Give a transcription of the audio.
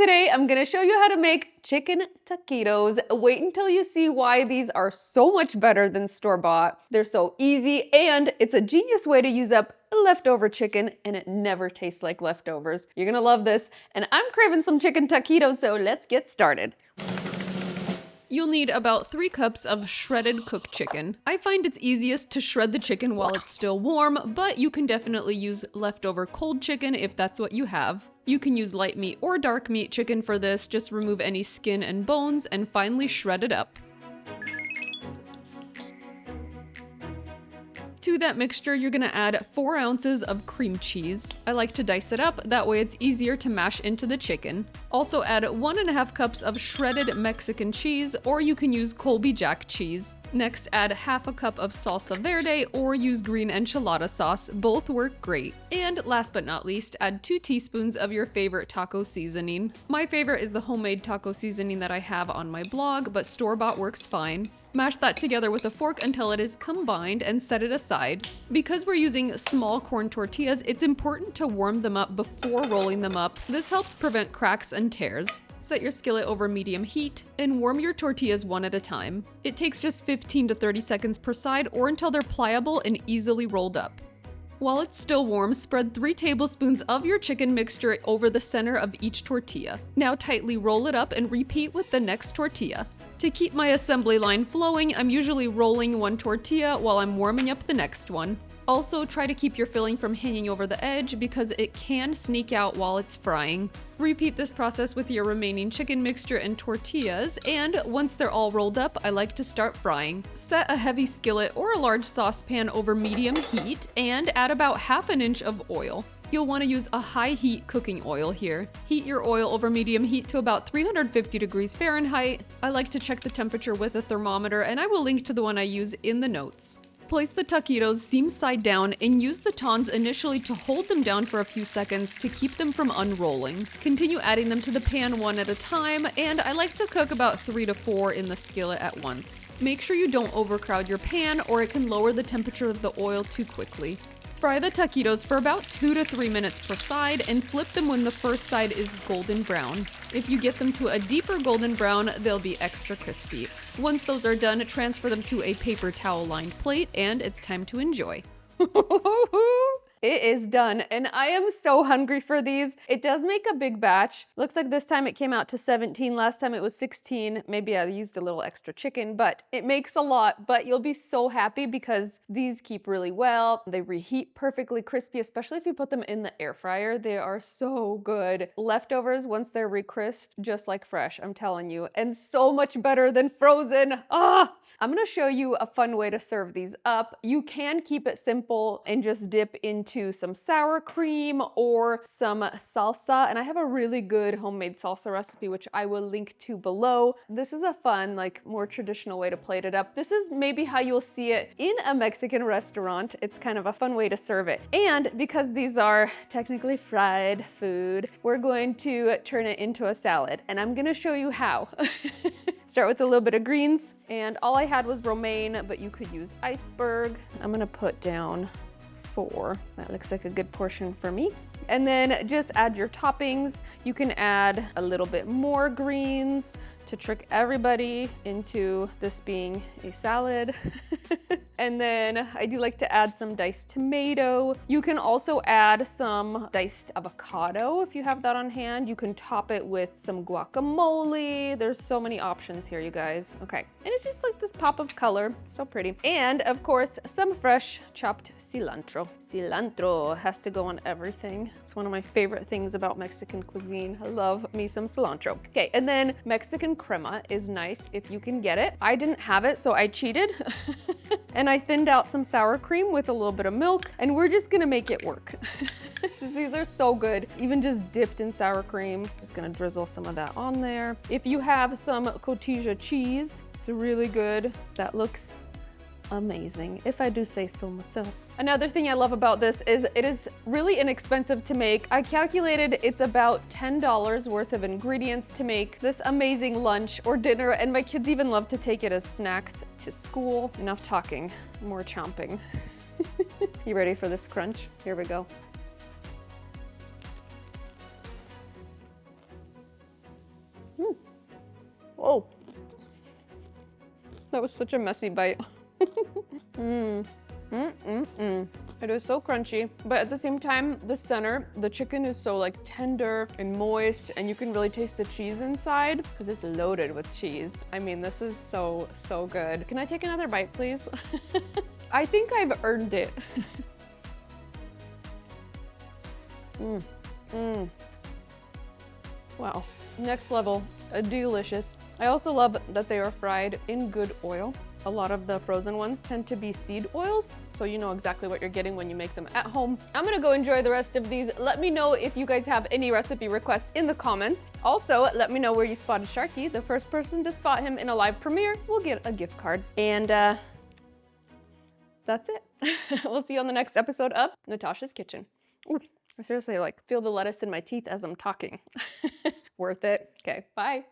Today, I'm gonna show you how to make chicken taquitos. Wait until you see why these are so much better than store-bought. They're so easy, and it's a genius way to use up leftover chicken, and it never tastes like leftovers. You're gonna love this, and I'm craving some chicken taquitos, so let's get started. You'll need about 3 cups of shredded cooked chicken. I find it's easiest to shred the chicken while it's still warm, but you can definitely use leftover cold chicken if that's what you have. You can use light meat or dark meat chicken for this, just remove any skin and bones and finely shred it up. To that mixture, you're gonna add 4 ounces of cream cheese. I like to dice it up, that way it's easier to mash into the chicken. Also add 1.5 cups of shredded Mexican cheese, or you can use Colby Jack cheese. Next, add 1/2 cup of salsa verde or use green enchilada sauce, both work great. And last but not least, add 2 teaspoons of your favorite taco seasoning. My favorite is the homemade taco seasoning that I have on my blog, but store-bought works fine. Mash that together with a fork until it is combined and set it aside. Because we're using small corn tortillas, it's important to warm them up before rolling them up. This helps prevent cracks and tears. Set your skillet over medium heat and warm your tortillas one at a time. It takes just 15 to 30 seconds per side or until they're pliable and easily rolled up. While it's still warm, spread 3 tablespoons of your chicken mixture over the center of each tortilla. Now tightly roll it up and repeat with the next tortilla. To keep my assembly line flowing, I'm usually rolling 1 tortilla while I'm warming up the next one. Also, try to keep your filling from hanging over the edge because it can sneak out while it's frying. Repeat this process with your remaining chicken mixture and tortillas, and once they're all rolled up, I like to start frying. Set a heavy skillet or a large saucepan over medium heat and add about 1/2 inch of oil. You'll want to use a high heat cooking oil here. Heat your oil over medium heat to about 350 degrees Fahrenheit. I like to check the temperature with a thermometer, and I will link to the one I use in the notes. Place the taquitos seam side down and use the tongs initially to hold them down for a few seconds to keep them from unrolling. Continue adding them to the pan one at a time, and I like to cook about 3 to 4 in the skillet at once. Make sure you don't overcrowd your pan or it can lower the temperature of the oil too quickly. Fry the taquitos for about 2 to 3 minutes per side and flip them when the first side is golden brown. If you get them to a deeper golden brown, they'll be extra crispy. Once those are done, transfer them to a paper towel lined plate and it's time to enjoy. It is done, and I am so hungry for these. It does make a big batch. Looks like this time it came out to 17. Last time it was 16. Maybe I used a little extra chicken, but it makes a lot. But you'll be so happy because these keep really well. They reheat perfectly crispy, especially if you put them in the air fryer. They are so good. Leftovers, once they're re-crisped, just like fresh, I'm telling you. And so much better than frozen. Ah! I'm gonna show you a fun way to serve these up. You can keep it simple and just dip into some sour cream or some salsa. And I have a really good homemade salsa recipe, which I will link to below. This is a fun, more traditional way to plate it up. This is maybe how you'll see it in a Mexican restaurant. It's kind of a fun way to serve it. And because these are technically fried food, we're going to turn it into a salad. And I'm gonna show you how. Start with a little bit of greens, and all I had was romaine, but you could use iceberg. I'm gonna put down 4. That looks like a good portion for me. And then just add your toppings. You can add a little bit more greens to trick everybody into this being a salad. And then I do like to add some diced tomato. You can also add some diced avocado if you have that on hand. You can top it with some guacamole. There's so many options here, you guys. Okay, and it's just like this pop of color. It's so pretty. And of course, some fresh chopped cilantro. Cilantro has to go on everything. It's one of my favorite things about Mexican cuisine. I love me some cilantro. Okay, and then Mexican crema is nice if you can get it. I didn't have it, so I cheated. And I thinned out some sour cream with a little bit of milk, and we're just gonna make it work. These are so good, even just dipped in sour cream. Just gonna drizzle some of that on there. If you have some cotija cheese, it's really good. That looks amazing, if I do say so myself. Another thing I love about this is it is really inexpensive to make. I calculated it's about $10 worth of ingredients to make this amazing lunch or dinner, and my kids even love to take it as snacks to school. Enough talking, more chomping. You ready for this crunch? Here we go. Oh, that was such a messy bite. It is so crunchy, but at the same time, the center, the chicken is so like tender and moist, and you can really taste the cheese inside because it's loaded with cheese. I mean, this is so, so good. Can I take another bite, please? I think I've earned it. Wow, next level, delicious. I also love that they are fried in good oil. A lot of the frozen ones tend to be seed oils, so you know exactly what you're getting when you make them at home. I'm gonna go enjoy the rest of these. Let me know if you guys have any recipe requests in the comments. Also, let me know where you spotted Sharky. The first person to spot him in a live premiere will get a gift card. And that's it. We'll see you on the next episode of Natasha's Kitchen. Ooh, I seriously like feel the lettuce in my teeth as I'm talking. Worth it. Okay, bye.